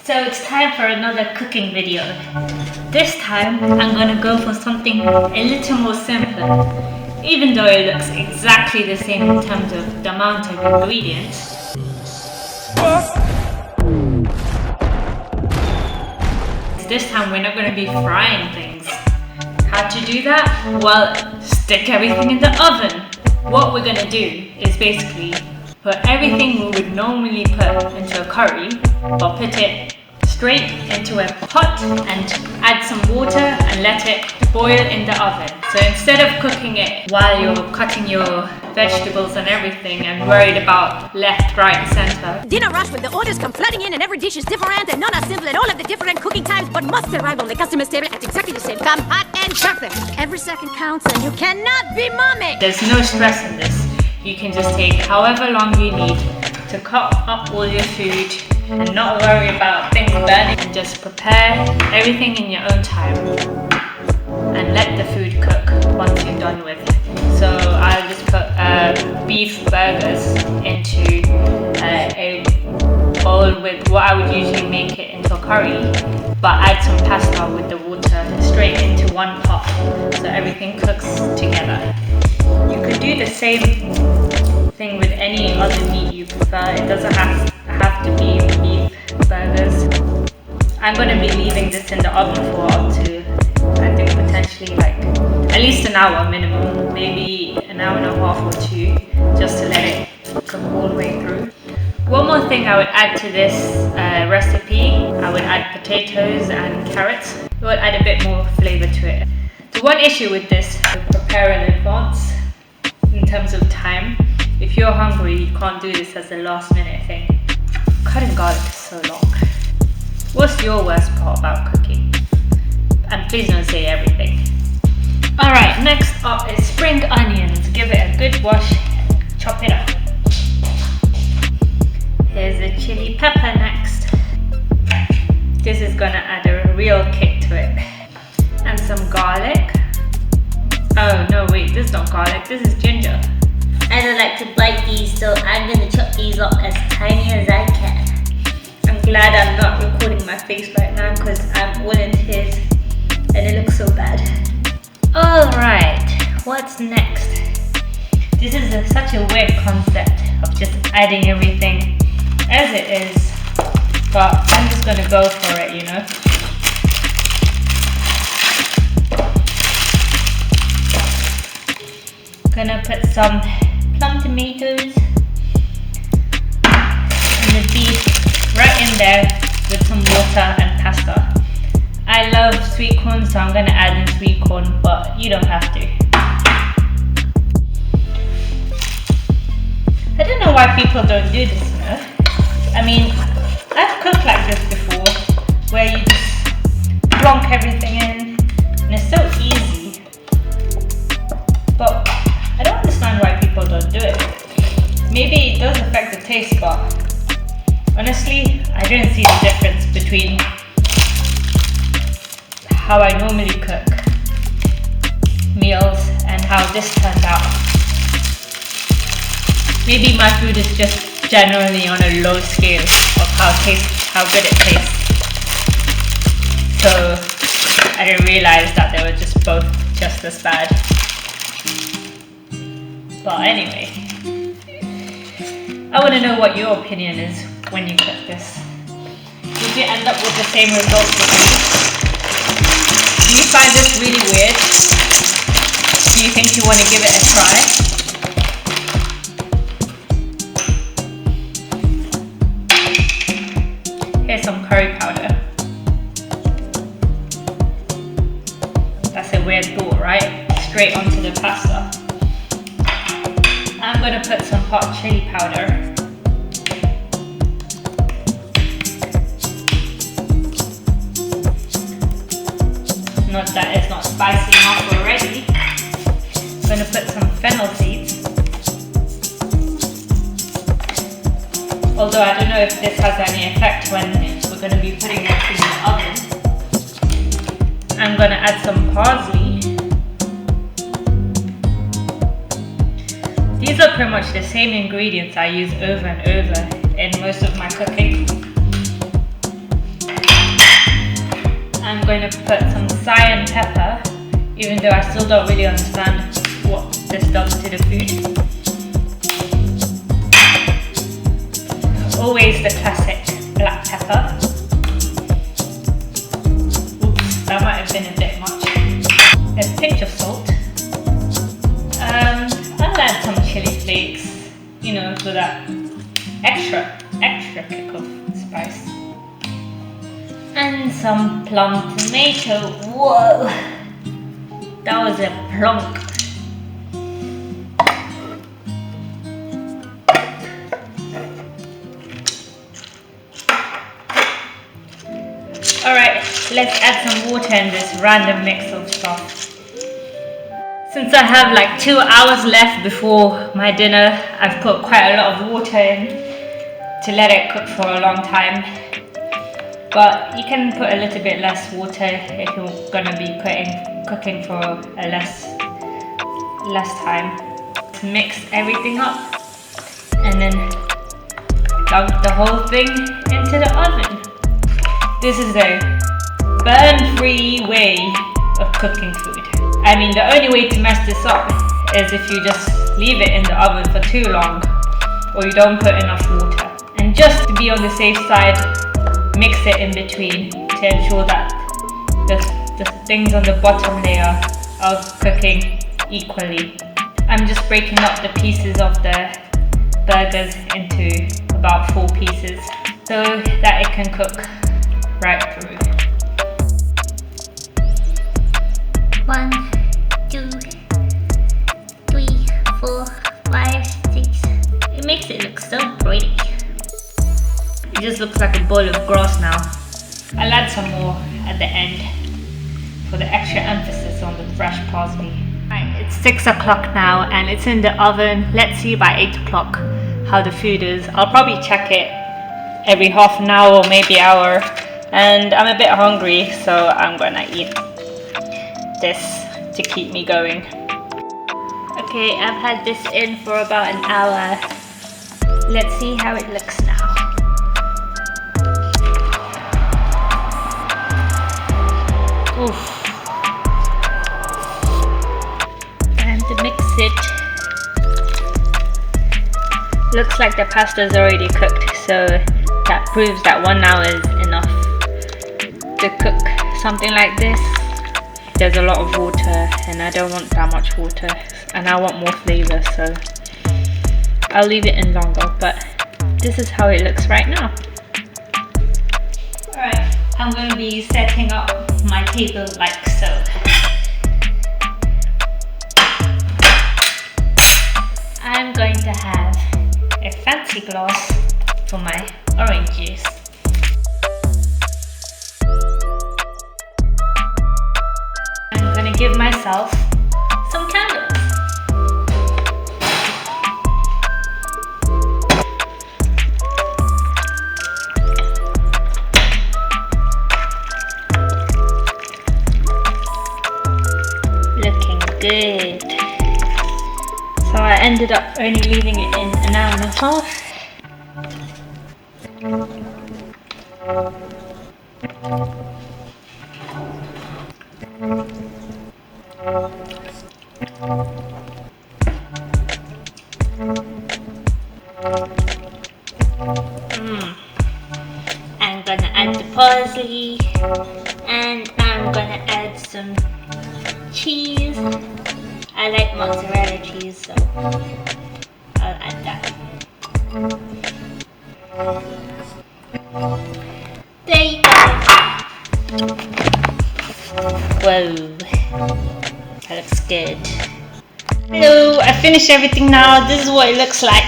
So it's time for another cooking video. This time I'm gonna go for something a little more simple. Even though it looks exactly the same in terms of the amount of ingredients. This time we're not gonna be frying things. How to do that? Well, stick everything in the oven. What we're gonna do is basically put everything we would normally put into a curry, but put it straight into a pot and add some water and let it boil in the oven. So instead of cooking it while you're cutting your vegetables and everything and worried about left, right, center. Dinner rush when the orders come flooding in and every dish is different and none are simple and all of the different cooking times but must arrive on the customer's table at exactly the same time, hot and perfect. Every second counts and you cannot be mumming. There's no stress in this. You can just take however long you need to cut up all your food and not worry about things burning, and just prepare everything in your own time and let the food cook once you're done with it. So I'll just put beef burgers into a bowl with what I would usually make it into a curry, but add some pasta with the water straight into one pot so everything cooks together. You could do the same thing with any other meat you prefer. It doesn't have to be beef burgers. I'm going to be leaving this in the oven for up to, I think, potentially like at least an hour minimum, maybe an hour and a half or two, just to let it cook all the way through. One more thing I would add to this recipe, I would add potatoes and carrots. It would add a bit more flavor to it. The one issue with this, to prepare in advance in terms of time, if you're hungry, you can't do this as a last minute thing. Cutting garlic is so long. What's your worst part about cooking? And please don't say everything. Alright, next up is spring onions. Give it a good wash, chop it up. Here's the chili pepper next. This is gonna add a real kick to it. And some garlic. Oh no, wait, this is not garlic, this is ginger. I don't like to bite these, so I'm gonna chop these up as tiny as I can. I'm glad I'm not recording my face right now because I'm all in tears and it looks so bad. Alright, what's next? This is such a weird concept of just adding everything as it is, but I'm just gonna go for it, you know. Gonna put some plum tomatoes and the beef right in there with some water and pasta. I love sweet corn, so I'm gonna add in sweet corn, but you don't have to. I don't know why people don't do this, you know? I mean, I've cooked like this before, where you just plonk everything in, and it's so easy. But I don't understand why people don't do it. Maybe it does affect the taste, but honestly, I don't see the difference between how I normally cook meals and how this turned out. Maybe my food is just generally on a low scale of how good it tastes. So I didn't realize that they were just both just as bad. But anyway, I want to know what your opinion is when you cook this. Did you end up with the same results as me? Do you find this really weird? Do you think you want to give it a try? Here's some curry powder. That's a weird thought, right? Straight onto the pasta. I'm going to put some hot chili powder. Not that it's not spicy enough already. I'm going to put some fennel seeds. Although I don't know if this has any effect when we're going to be putting it in the oven. I'm going to add some parsley. These are pretty much the same ingredients I use over and over in most of my cooking. I'm going to put some cayenne pepper, even though I still don't really understand what this does to the food. Always the classic black pepper. Oops, that might have been a bit much. A pinch of salt. I'll add some chili flakes, you know, for that extra kick of spice. And some plum tomato. Whoa! That was a plonk. Alright, let's add some water in this random mix of stuff. Since I have like 2 hours left before my dinner, I've put quite a lot of water in to let it cook for a long time. But you can put a little bit less water if you're gonna be cooking for a less time. To mix everything up and then dump the whole thing into the oven. This is a burn-free way of cooking food. I mean, the only way to mess this up is if you just leave it in the oven for too long or you don't put enough water. And just to be on the safe side, mix it in between to ensure that the things on the bottom layer are cooking equally. I'm just breaking up the pieces of the burgers into about 4 pieces so that it can cook right through. 1, 2, 3, 4, 5, 6. It makes it look so pretty. It just looks like a bowl of grass now. I'll add some more at the end for the extra emphasis on the fresh parsley. Right, it's 6 o'clock now and it's in the oven. Let's see by 8 o'clock how the food is. I'll probably check it every half an hour or maybe hour. And I'm a bit hungry, so I'm gonna eat this to keep me going. Okay, I've had this in for about an hour. Let's see how it looks now. Oof. And to mix it, looks like the pasta's already cooked, so that proves that 1 hour is enough to cook something like this. There's a lot of water and I don't want that much water and I want more flavor, so I'll leave it in longer, but this is how it looks right now. Alright, I'm going to be setting up my table like so. I'm going to have a fancy glass for my orange juice. I'm going to give myself some candles. Looking good. So I ended up only leaving it in an hour and a half. I'm gonna add the parsley and I'm gonna add some cheese. I like mozzarella cheese, so I'll add that. There you go. Whoa, that looks good. Hello, I finished everything now. This is what it looks like.